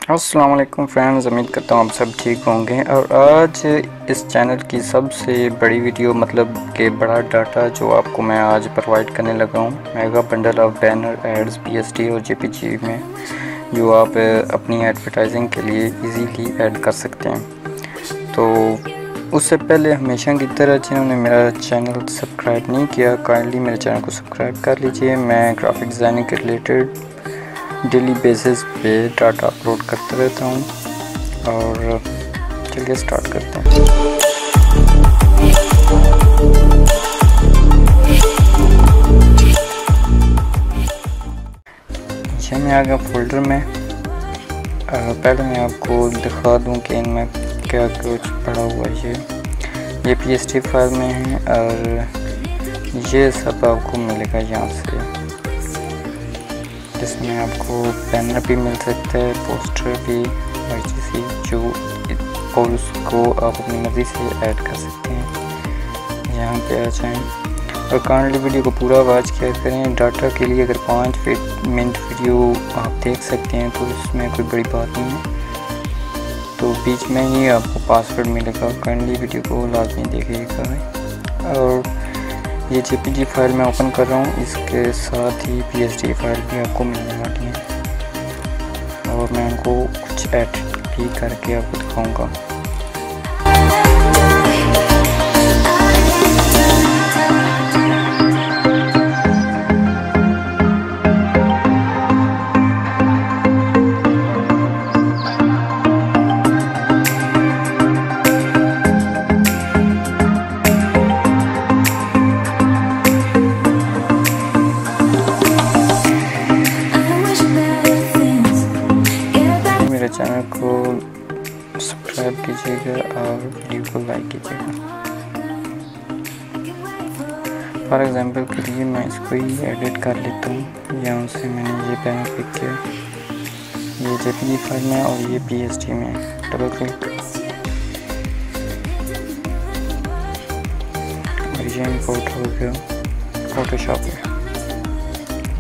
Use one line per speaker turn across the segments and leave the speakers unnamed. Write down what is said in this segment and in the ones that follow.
अस्सलाम वालेकुम फ्रेंड्स, उम्मीद करता हूँ आप सब ठीक होंगे। और आज इस चैनल की सबसे बड़ी वीडियो मतलब कि बड़ा डाटा जो आपको मैं आज प्रोवाइड करने लगा हूँ, mega bundle of banner ads PSD और JPG में, जो आप अपनी एडवर्टाइजिंग के लिए इजीली ऐड कर सकते हैं। तो उससे पहले हमेशा की तरह जिन्होंने मेरा चैनल सब्सक्राइब नहीं किया, काइंडली मेरे चैनल को सब्सक्राइब कर लीजिए। मैं ग्राफिक डिज़ाइनिंग के रिलेटेड डेली बेसिस पे डाटा अपलोड करता रहता हूँ। और चलिए स्टार्ट करते हैं। ये मैं आ गया फोल्डर में। पहले मैं आपको दिखा दूँ कि इनमें क्या कुछ पड़ा हुआ है। ये PSD फाइल में है और ये सब आपको मिलेगा यहाँ से, जिसमें आपको बैनर भी मिल सकता है, पोस्टर भी, जो और उसको आप अपनी मर्ज़ी से ऐड कर सकते हैं। यहाँ पे आ जाएं और काइंडली वीडियो को पूरा वॉच किया करें। डाटा के लिए अगर 5 मिनट वीडियो आप देख सकते हैं तो इसमें कोई बड़ी बात नहीं है। तो बीच में ही आपको पासवर्ड मिलेगा, काइंडली वीडियो को लाजमी देखिएगा। और ये JPG फाइल मैं ओपन कर रहा हूँ, इसके साथ ही PSD फाइल भी आपको मिलने वाली है और मैं उनको कुछ एडिट भी करके आपको दिखाऊंगा। चैनल को सब्सक्राइब कीजिएगा और वीडियो को लाइक कीजिएगा। फॉर एग्जांपल के लिए मैं इसको ही एडिट कर लेता हूँ। यहाँ से मैंने ये बैनर पिक किया, ये JPG फाइल में और ये PSD में। डबल क्लिक और ये इंपोर्ट हो गया फोटोशॉप में।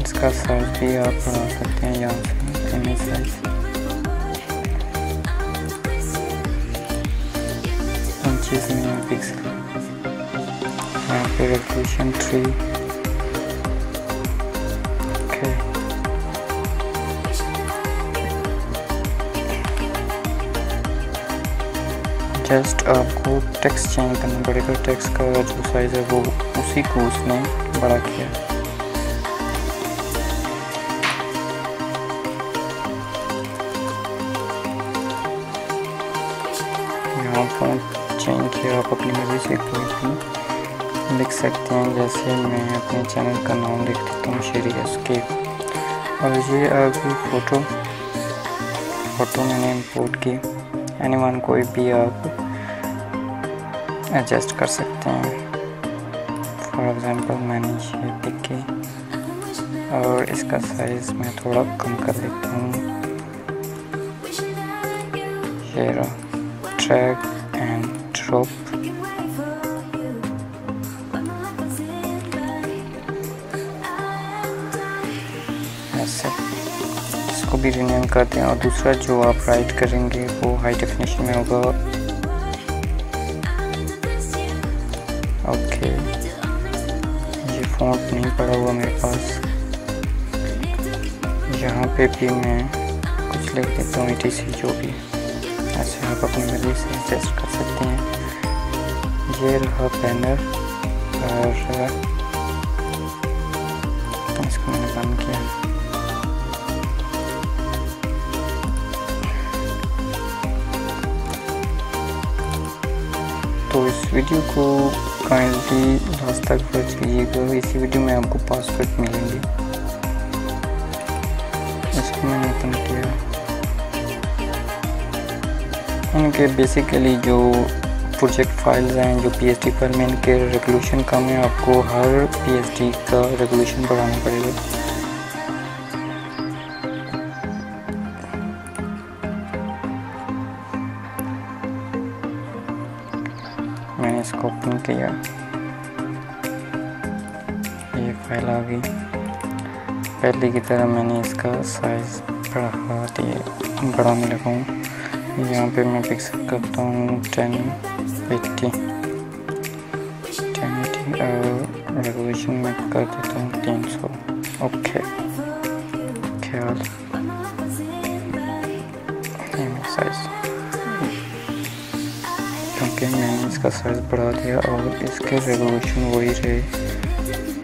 इसका साइज भी आप बढ़ा सकते हैं यहाँ से, इमेज साइज पिक्सल, यहाँ पे रेजोल्यूशन 3। ओके, जस्ट आपको टेक्स्ट चेंज करना पड़ेगा। टेक्स्ट का जो साइज है वो उसी को उसने बड़ा किया। यहाँ फ़ॉन्ट चेंज किया, आप अपनी मर्ज़ी से कोई भी लिख सकते हैं। जैसे मैं अपने चैनल का नाम लिख देता हूँ, शेरी SK। और ये आ गई फ़ोटो मैंने इंपोर्ट की। एनीवन कोई भी आप एडजस्ट कर सकते हैं। फॉर एग्जांपल मैंने ये पिक की और इसका साइज़ मैं थोड़ा कम कर लेता हूँ। ये ड्रैग एंड ड्रॉप। ऐसे इसको भी रीनेम करते हैं। और दूसरा जो आप राइट करेंगे वो हाई डेफिनेशन में होगा। ओके, ये फ़ॉन्ट नहीं पड़ा हुआ मेरे पास। यहाँ पे भी मैं कुछ लिख देता हूँ, ETC जो भी। ऐसे आप अपनी मर्ज़ी से एडजस्ट कर सकते हैं। ये रहा बैनर और इसको मैंने बंद किया। तो इस वीडियो को काइंडली लास्ट तक वॉच कीजिएगा। इसी वीडियो में आपको पासवर्ड मिलेंगे। इसको मैंने ओपन किया। इनके बेसिकली जो प्रोजेक्ट फाइल्स हैं, जो PSD फाइल में, इनके रेजोल्यूशन कम है। आपको हर PSD का रेजोल्यूशन बढ़ाना पड़ेगा। मैंने इसको ओपन किया, ये फाइल आ गई। पहले की तरह मैंने इसका साइज़ बढ़ाने लगा हूँ। यहाँ पे मैं पिक्सल करता हूँ 1080 और रेजोल्यूशन में कर देता हूँ 300। ओके, ख्याल साइज, क्योंकि मैंने इसका साइज़ बढ़ा दिया और इसके रेजोल्यूशन वही रहे,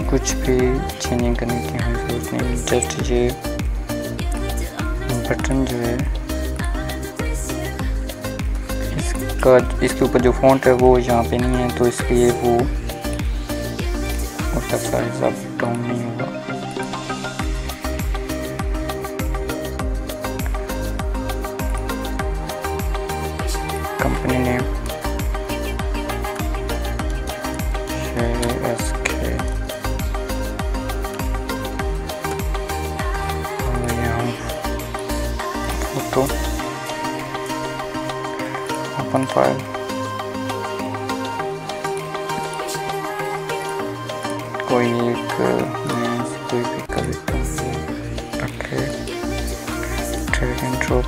कुछ भी चेंजिंग करने की हम जरूरत नहीं। जस्ट ये बटन जो है इसके ऊपर जो फॉन्ट है वो यहाँ पे नहीं है, तो इसलिए वो उसका साइज अब डाउन नहीं होगा। कंपनी नेम शेरी SK, और यहाँ फोटो, ओपन फाइल, कोई एक मैं कोई भी कर देता हूँ। ओके, ड्रैग एंड ड्रॉप,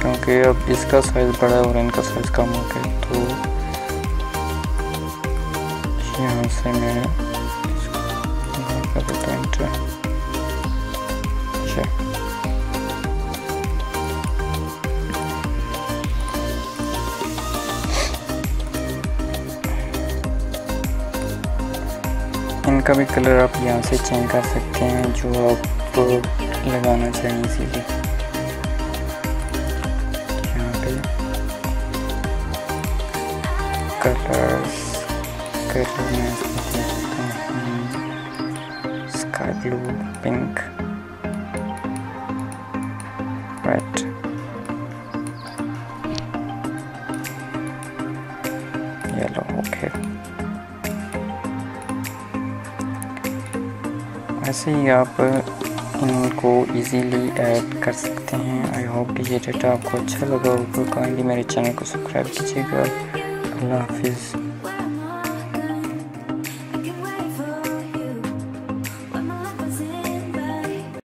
क्योंकि अब इसका साइज़ बड़ा है और इनका साइज़ कम हो गया, तो यहाँ से मैं कर देता हूँ एंटर। इनका भी कलर आप यहाँ से चेंज कर सकते हैं, जो आप लगाना चाहिए इसीलिए। यहाँ पे कलर्स, कलर में sky blue, pink, red, yellow. Okay, ऐसे ही आप इनको इजीली ऐड कर सकते हैं। आई होप कि ये डेटा आपको अच्छा लगा होगा। काइंडली मेरे चैनल को सब्सक्राइब कीजिएगा। अल्लाह हाफिज़।